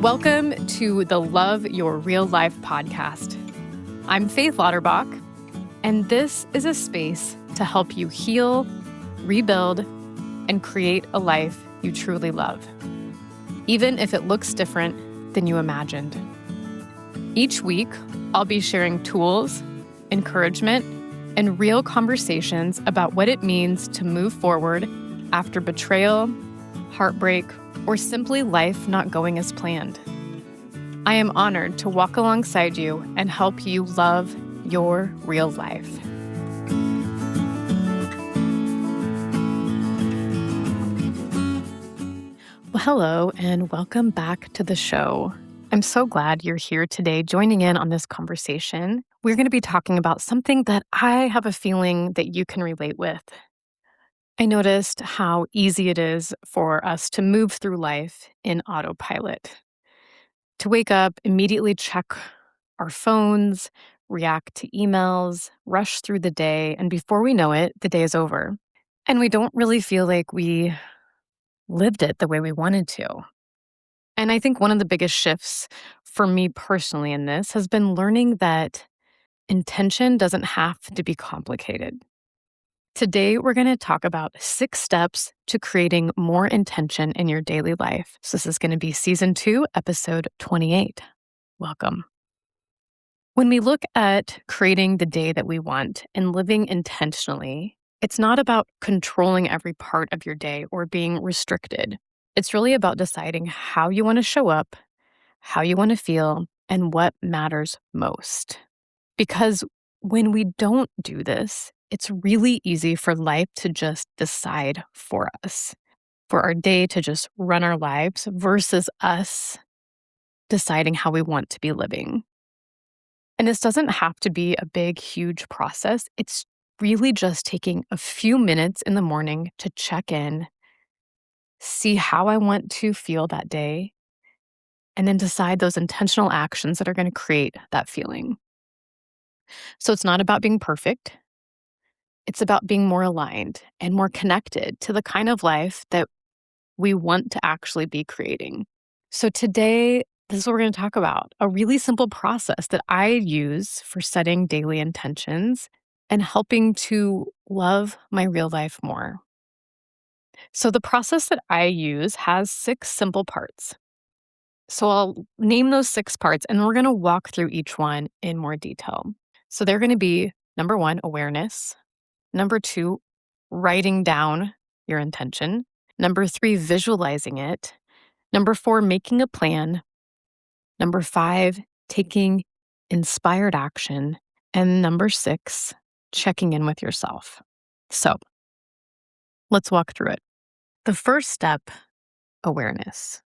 Welcome to the Love Your Real Life podcast. I'm Faith Lauterbach, and this is a space to help you heal, rebuild, and create a life you truly love, even if it looks different than you imagined. Each week, I'll be sharing tools, encouragement, and real conversations about what it means to move forward after betrayal, heartbreak, or simply life not going as planned. I am honored to walk alongside you and help you love your real life. Well, hello, and welcome back to the show. I'm so glad you're here today joining in on this conversation. We're going to be talking about something that I have a feeling that you can relate with. I noticed how easy it is for us to move through life in autopilot, to wake up, immediately check our phones, react to emails, rush through the day, and before we know it, the day is over. And we don't really feel like we lived it the way we wanted to. And I think one of the biggest shifts for me personally in this has been learning that intention doesn't have to be complicated. Today, we're going to talk about 6 steps to creating more intention in your daily life. So this is going to be season 2, episode 28. Welcome. When we look at creating the day that we want and living intentionally, it's not about controlling every part of your day or being restricted. It's really about deciding how you want to show up, how you want to feel, and what matters most. Because when we don't do this, it's really easy for life to just decide for us, for our day to just run our lives versus us deciding how we want to be living. And this doesn't have to be a big, huge process. It's really just taking a few minutes in the morning to check in, see how I want to feel that day, and then decide those intentional actions that are going to create that feeling. So it's not about being perfect. It's about being more aligned and more connected to the kind of life that we want to actually be creating. So today, this is what we're going to talk about, a really simple process that I use for setting daily intentions and helping to love my real life more. So the process that I use has 6 simple parts. So I'll name those 6 parts and we're going to walk through each one in more detail. So they're going to be number 1, awareness. Number 2, writing down your intention. Number 3, visualizing it. Number 4, making a plan. Number 5, taking inspired action. And number 6, checking in with yourself. So let's walk through it. The first step, awareness.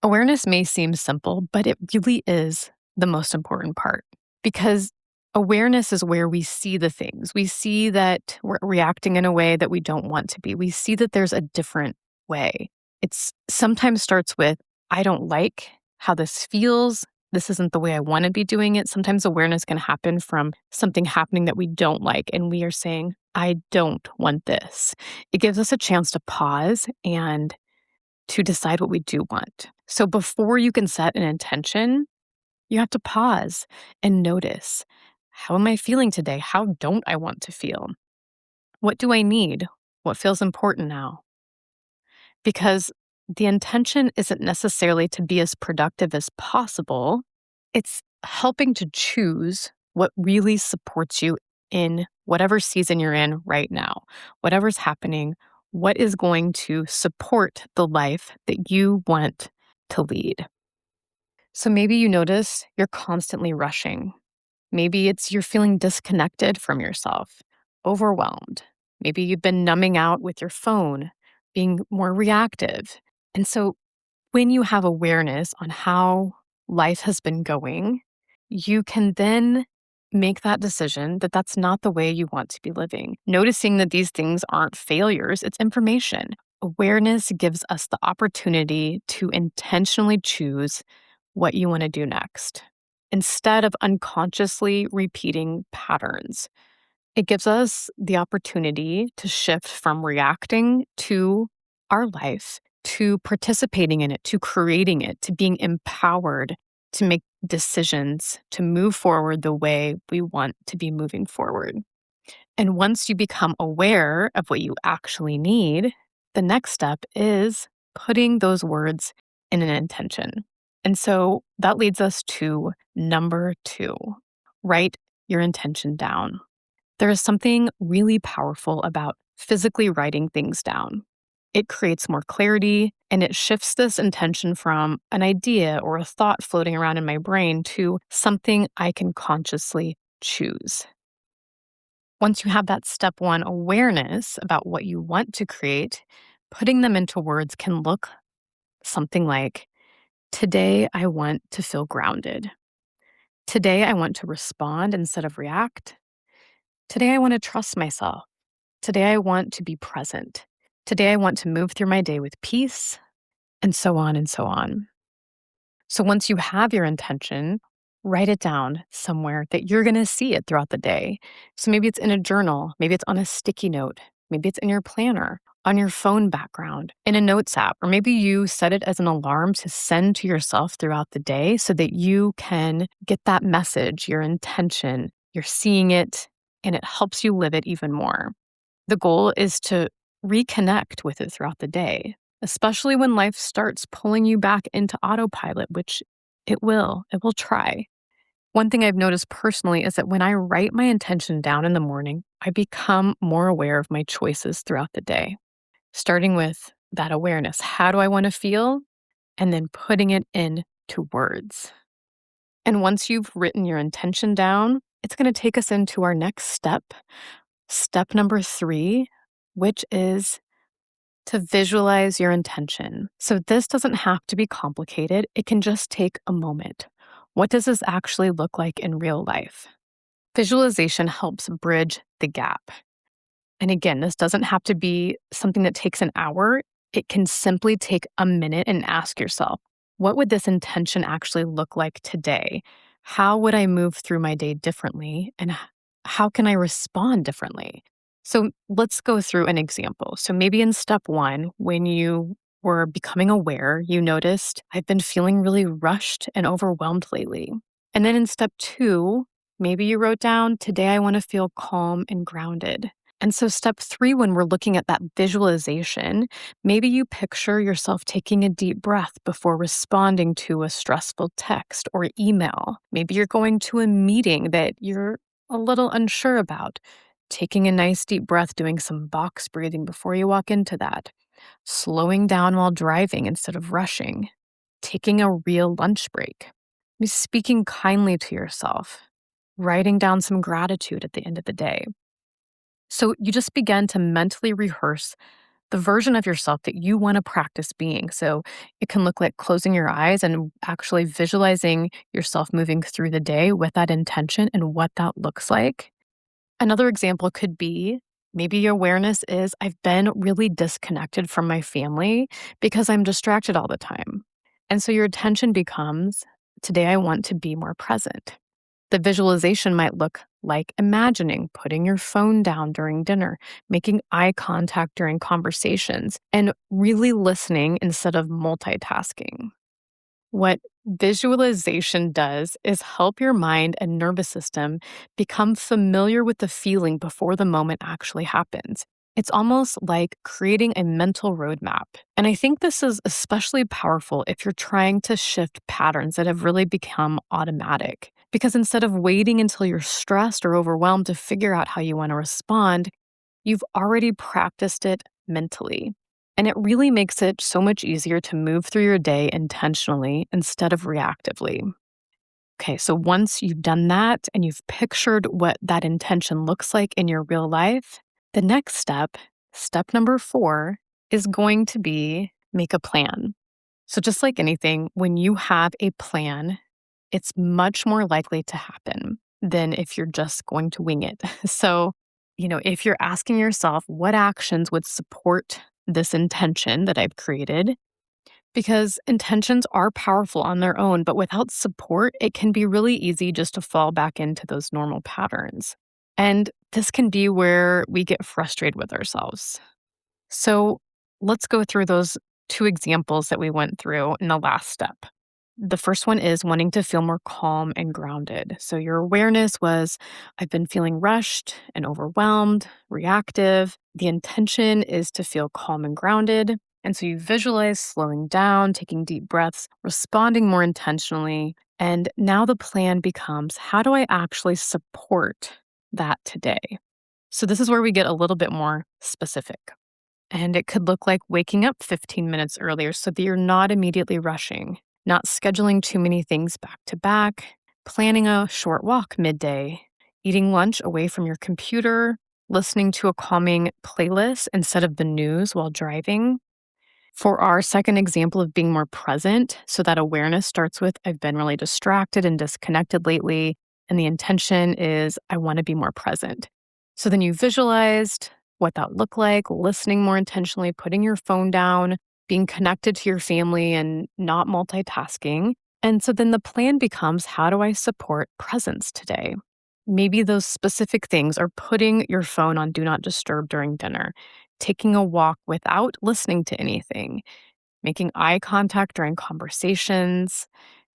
Awareness may seem simple, but it really is the most important part because awareness is where we see the things. We see that we're reacting in a way that we don't want to be. We see that there's a different way. It's sometimes starts with, I don't like how this feels. This isn't the way I want to be doing it. Sometimes awareness can happen from something happening that we don't like. And we are saying, I don't want this. It gives us a chance to pause and to decide what we do want. So before you can set an intention, you have to pause and notice, how am I feeling today? How don't I want to feel? What do I need? What feels important now? Because the intention isn't necessarily to be as productive as possible. It's helping to choose what really supports you in whatever season you're in right now, whatever's happening, what is going to support the life that you want to lead. So maybe you notice you're constantly rushing. Maybe it's you're feeling disconnected from yourself, overwhelmed. Maybe you've been numbing out with your phone, being more reactive. And so when you have awareness on how life has been going, you can then make that decision that that's not the way you want to be living. Noticing that these things aren't failures, it's information. Awareness gives us the opportunity to intentionally choose what you want to do next instead of unconsciously repeating patterns. It gives us the opportunity to shift from reacting to our life to participating in it, to creating it, to being empowered to make decisions, to move forward the way we want to be moving forward. And once you become aware of what you actually need, the next step is putting those words in an intention. And so that leads us to number two: write your intention down. There is something really powerful about physically writing things down. It creates more clarity and it shifts this intention from an idea or a thought floating around in my brain to something I can consciously choose. Once you have that step one awareness about what you want to create, putting them into words can look something like: today I want to feel grounded. Today I want to respond instead of react. Today I want to trust myself. Today I want to be present. Today I want to move through my day with peace, and so on and so on. So once you have your intention, write it down somewhere that you're going to see it throughout the day. So maybe it's in a journal, maybe it's on a sticky note, maybe it's in your planner, on your phone background, in a notes app, or maybe you set it as an alarm to send to yourself throughout the day so that you can get that message, your intention, you're seeing it, and it helps you live it even more. The goal is to reconnect with it throughout the day, especially when life starts pulling you back into autopilot, which it will. It will try. One thing I've noticed personally is that when I write my intention down in the morning, I become more aware of my choices throughout the day, starting with that awareness. How do I want to feel? And then putting it into words. And once you've written your intention down, it's going to take us into our next step, step number three, which is to visualize your intention. So this doesn't have to be complicated. It can just take a moment. What does this actually look like in real life? Visualization helps bridge the gap. And again, this doesn't have to be something that takes an hour. It can simply take a minute and ask yourself, what would this intention actually look like today? How would I move through my day differently? And how can I respond differently? So let's go through an example. So maybe in step one, when you were becoming aware, you noticed, I've been feeling really rushed and overwhelmed lately. And then in step two, maybe you wrote down, today I want to feel calm and grounded. And so, step three, when we're looking at that visualization, maybe you picture yourself taking a deep breath before responding to a stressful text or email. Maybe you're going to a meeting that you're a little unsure about, taking a nice deep breath, doing some box breathing before you walk into that, slowing down while driving instead of rushing, taking a real lunch break, maybe speaking kindly to yourself, writing down some gratitude at the end of the day. So you just begin to mentally rehearse the version of yourself that you want to practice being. So it can look like closing your eyes and actually visualizing yourself moving through the day with that intention and what that looks like. Another example could be, maybe your awareness is, I've been really disconnected from my family because I'm distracted all the time. And so your attention becomes, today I want to be more present. The visualization might look like imagining putting your phone down during dinner, making eye contact during conversations, and really listening instead of multitasking. What visualization does is help your mind and nervous system become familiar with the feeling before the moment actually happens. It's almost like creating a mental roadmap. And I think this is especially powerful if you're trying to shift patterns that have really become automatic. Because instead of waiting until you're stressed or overwhelmed to figure out how you want to respond, you've already practiced it mentally. And it really makes it so much easier to move through your day intentionally instead of reactively. Okay, so once you've done that and you've pictured what that intention looks like in your real life, the next step, step number four, is going to be make a plan. So, just like anything, when you have a plan, it's much more likely to happen than if you're just going to wing it. So, if you're asking yourself, what actions would support this intention that I've created? Because intentions are powerful on their own, but without support, it can be really easy just to fall back into those normal patterns. And this can be where we get frustrated with ourselves. So let's go through those two examples that we went through in the last step. The first one is wanting to feel more calm and grounded. So your awareness was, I've been feeling rushed and overwhelmed, reactive. The intention is to feel calm and grounded. And so you visualize slowing down, taking deep breaths, responding more intentionally. And now the plan becomes, how do I actually support that today? So this is where we get a little bit more specific. And it could look like waking up 15 minutes earlier so that you're not immediately rushing, not scheduling too many things back to back, planning a short walk midday, eating lunch away from your computer, listening to a calming playlist instead of the news while driving. For our second example of being more present, so that awareness starts with, I've been really distracted and disconnected lately. And the intention is, I want to be more present. So then you visualized what that looked like, listening more intentionally, putting your phone down, being connected to your family and not multitasking. And so then the plan becomes, how do I support presence today? Maybe those specific things are putting your phone on do not disturb during dinner, taking a walk without listening to anything, making eye contact during conversations,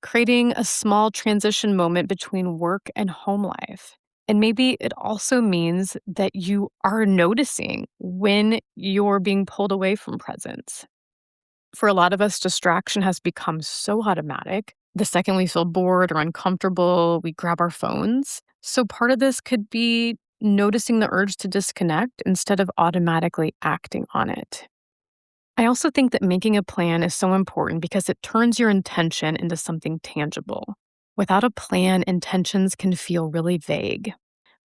creating a small transition moment between work and home life. And maybe it also means that you are noticing when you're being pulled away from presence. For a lot of us, distraction has become so automatic. The second we feel bored or uncomfortable, we grab our phones. So part of this could be noticing the urge to disconnect instead of automatically acting on it. I also think that making a plan is so important because it turns your intention into something tangible. Without a plan, intentions can feel really vague.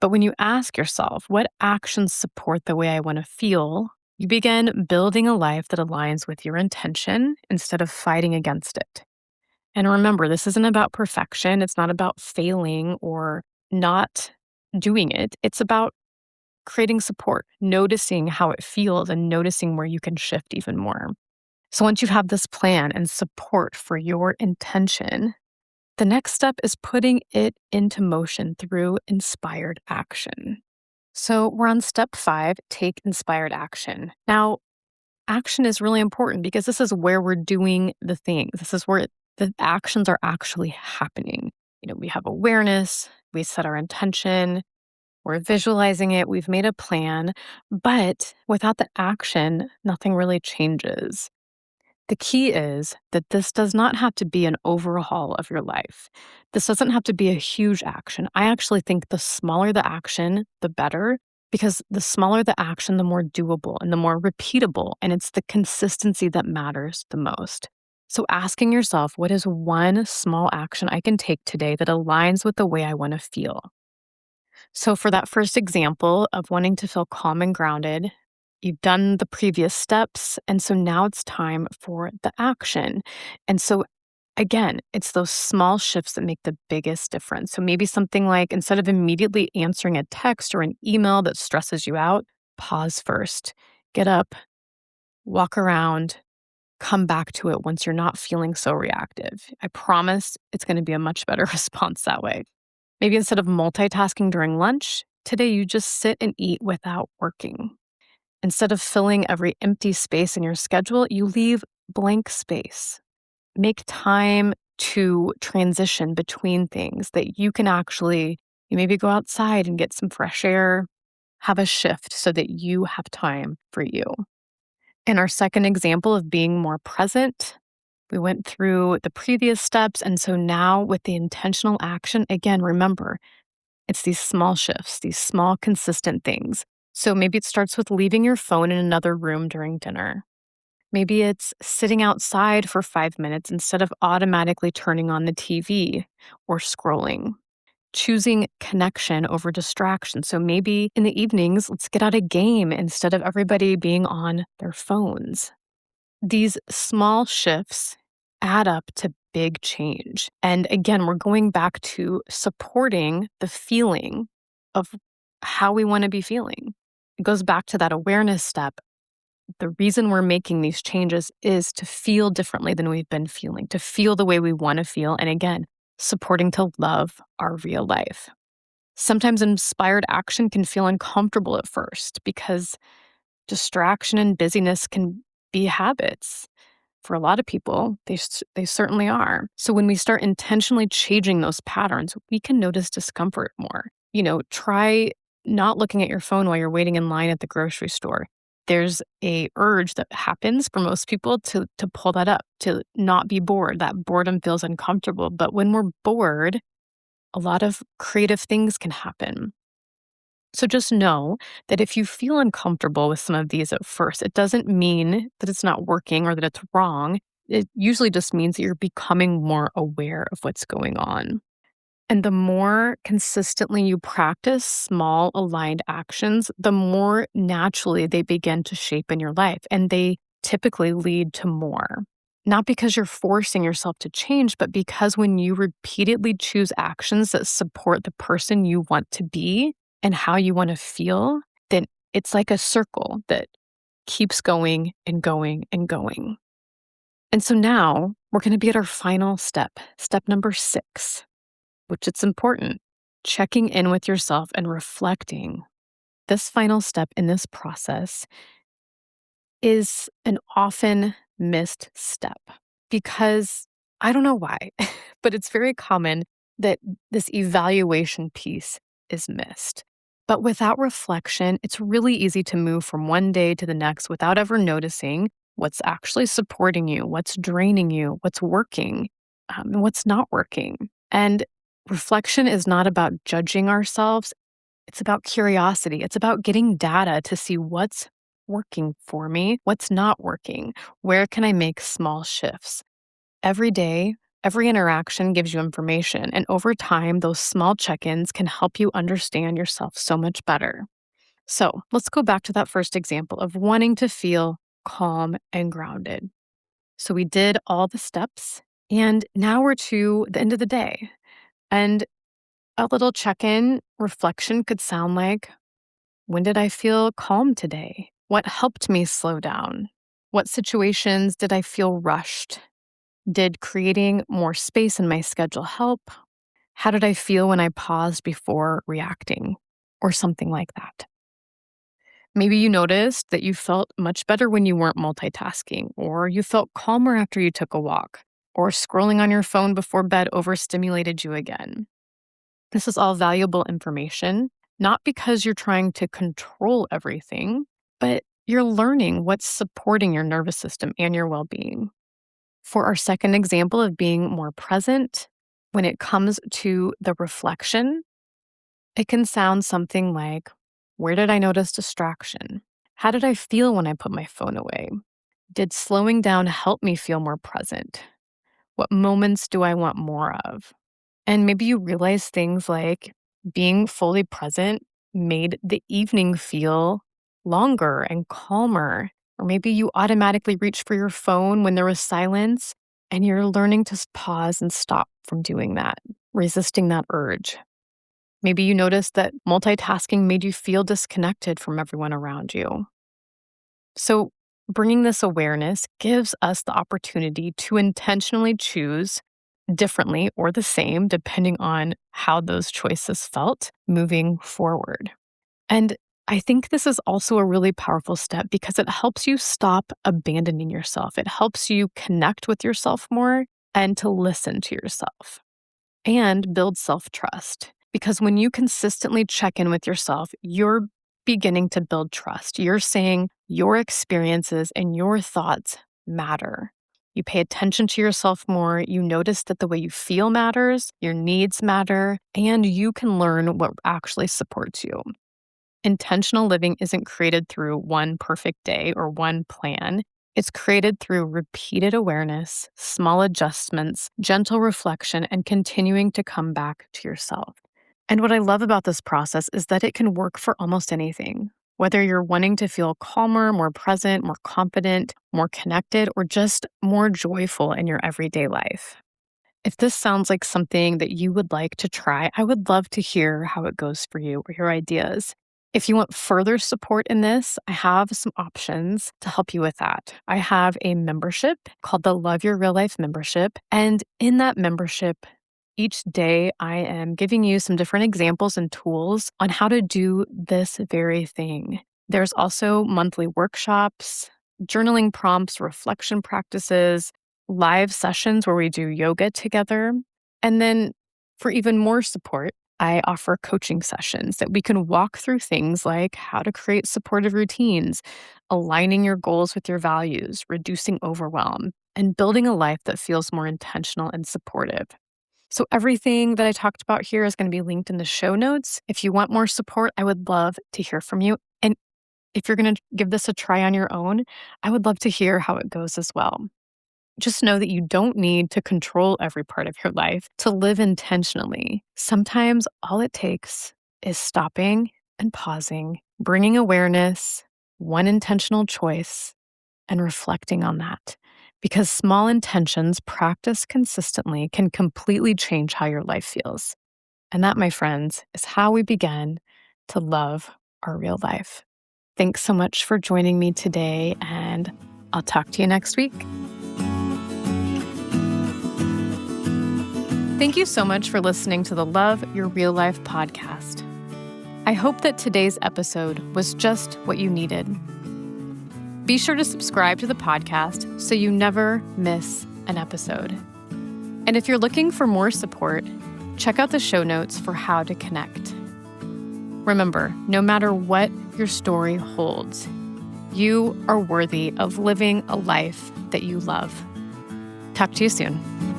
But when you ask yourself, what actions support the way I want to feel, you begin building a life that aligns with your intention instead of fighting against it. And remember, this isn't about perfection. It's not about failing or not doing it. It's about creating support, noticing how it feels, and noticing where you can shift even more. So once you have this plan and support for your intention, the next step is putting it into motion through inspired action. So we're on step 5, take inspired action. Now, action is really important because this is where we're doing the things. This is where the actions are actually happening. We have awareness, we set our intention, we're visualizing it, we've made a plan, but without the action, nothing really changes. The key is that this does not have to be an overhaul of your life. This doesn't have to be a huge action. I actually think the smaller the action, the better, because the smaller the action, the more doable and the more repeatable. And it's the consistency that matters the most. So asking yourself, what is one small action I can take today that aligns with the way I want to feel? So, for that first example of wanting to feel calm and grounded, you've done the previous steps. And so now it's time for the action. And so, again, it's those small shifts that make the biggest difference. So, maybe something like instead of immediately answering a text or an email that stresses you out, pause first, get up, walk around, come back to it once you're not feeling so reactive. I promise it's going to be a much better response that way. Maybe instead of multitasking during lunch, today you just sit and eat without working. Instead of filling every empty space in your schedule, you leave blank space. Make time to transition between things that you can actually, you maybe go outside and get some fresh air, have a shift so that you have time for you. In our second example of being more present, we went through the previous steps. And so now with the intentional action, again, remember, it's these small shifts, these small, consistent things. So maybe it starts with leaving your phone in another room during dinner. Maybe it's sitting outside for 5 minutes instead of automatically turning on the TV or scrolling. Choosing connection over distraction. So maybe in the evenings, let's get out a game instead of everybody being on their phones. These small shifts add up to big change. And again, we're going back to supporting the feeling of how we want to be feeling. It goes back to that awareness step. The reason we're making these changes is to feel differently than we've been feeling, to feel the way we want to feel. And again, supporting to love our real life. Sometimes inspired action can feel uncomfortable at first because distraction and busyness can be habits. For a lot of people, they certainly are. So when we start intentionally changing those patterns, we can notice discomfort more. Try not looking at your phone while you're waiting in line at the grocery store. There's a urge that happens for most people to pull that up, to not be bored. That boredom feels uncomfortable. But when we're bored, a lot of creative things can happen. So just know that if you feel uncomfortable with some of these at first, it doesn't mean that it's not working or that it's wrong. It usually just means that you're becoming more aware of what's going on. And the more consistently you practice small aligned actions, the more naturally they begin to shape in your life. And they typically lead to more. Not because you're forcing yourself to change, but because when you repeatedly choose actions that support the person you want to be and how you want to feel, then it's like a circle that keeps going and going and going. And so now we're going to be at our final step number 6, which it's important, checking in with yourself and reflecting. This final step in this process is an often missed step because I don't know why, but it's very common that this evaluation piece is missed. But without reflection, it's really easy to move from one day to the next without ever noticing what's actually supporting you, what's draining you, what's working, and what's not working. And reflection is not about judging ourselves. It's about curiosity. It's about getting data to see what's working for me, what's not working, where can I make small shifts. Every day, every interaction gives you information, and over time, those small check ins can help you understand yourself so much better. So let's go back to that first example of wanting to feel calm and grounded. So we did all the steps, and now we're to the end of the day. And a little check in reflection could sound like, when did I feel calm today? What helped me slow down? What situations did I feel rushed? Did creating more space in my schedule help? How did I feel when I paused before reacting? Or something like that. Maybe you noticed that you felt much better when you weren't multitasking, or you felt calmer after you took a walk, or scrolling on your phone before bed overstimulated you again. This is all valuable information, not because you're trying to control everything, but you're learning what's supporting your nervous system and your well being. For our second example of being more present, when it comes to the reflection, it can sound something like, where did I notice distraction? How did I feel when I put my phone away? Did slowing down help me feel more present? What moments do I want more of? And maybe you realize things like being fully present made the evening feel longer and calmer. Or maybe you automatically reach for your phone when there was silence and you're learning to pause and stop from doing that, resisting that urge. Maybe you noticed that multitasking made you feel disconnected from everyone around you. So, bringing this awareness gives us the opportunity to intentionally choose differently or the same, depending on how those choices felt moving forward. And I think this is also a really powerful step because it helps you stop abandoning yourself. It helps you connect with yourself more and to listen to yourself and build self trust. Because when you consistently check in with yourself, you're beginning to build trust. You're saying your experiences and your thoughts matter. You pay attention to yourself more. You notice that the way you feel matters, your needs matter, and you can learn what actually supports you. Intentional living isn't created through one perfect day or one plan. It's created through repeated awareness, small adjustments, gentle reflection, and continuing to come back to yourself. And what I love about this process is that it can work for almost anything. Whether you're wanting to feel calmer, more present, more confident, more connected, or just more joyful in your everyday life. If this sounds like something that you would like to try, I would love to hear how it goes for you or your ideas. If you want further support in this, I have some options to help you with that. I have a membership called the Love Your Real Life membership. And in that membership, each day I am giving you some different examples and tools on how to do this very thing. There's also monthly workshops, journaling prompts, reflection practices, live sessions where we do yoga together. And then for even more support, I offer coaching sessions that we can walk through things like how to create supportive routines, aligning your goals with your values, reducing overwhelm, and building a life that feels more intentional and supportive. So, everything that I talked about here is going to be linked in the show notes. If you want more support, I would love to hear from you. And if you're going to give this a try on your own, I would love to hear how it goes as well. Just know that you don't need to control every part of your life to live intentionally. Sometimes all it takes is stopping and pausing, bringing awareness, one intentional choice, and reflecting on that. Because small intentions practiced consistently can completely change how your life feels. And that, my friends, is how we begin to love our real life. Thanks so much for joining me today, and I'll talk to you next week. Thank you so much for listening to the Love Your Real Life podcast. I hope that today's episode was just what you needed. Be sure to subscribe to the podcast so you never miss an episode. And if you're looking for more support, check out the show notes for how to connect. Remember, no matter what your story holds, you are worthy of living a life that you love. Talk to you soon.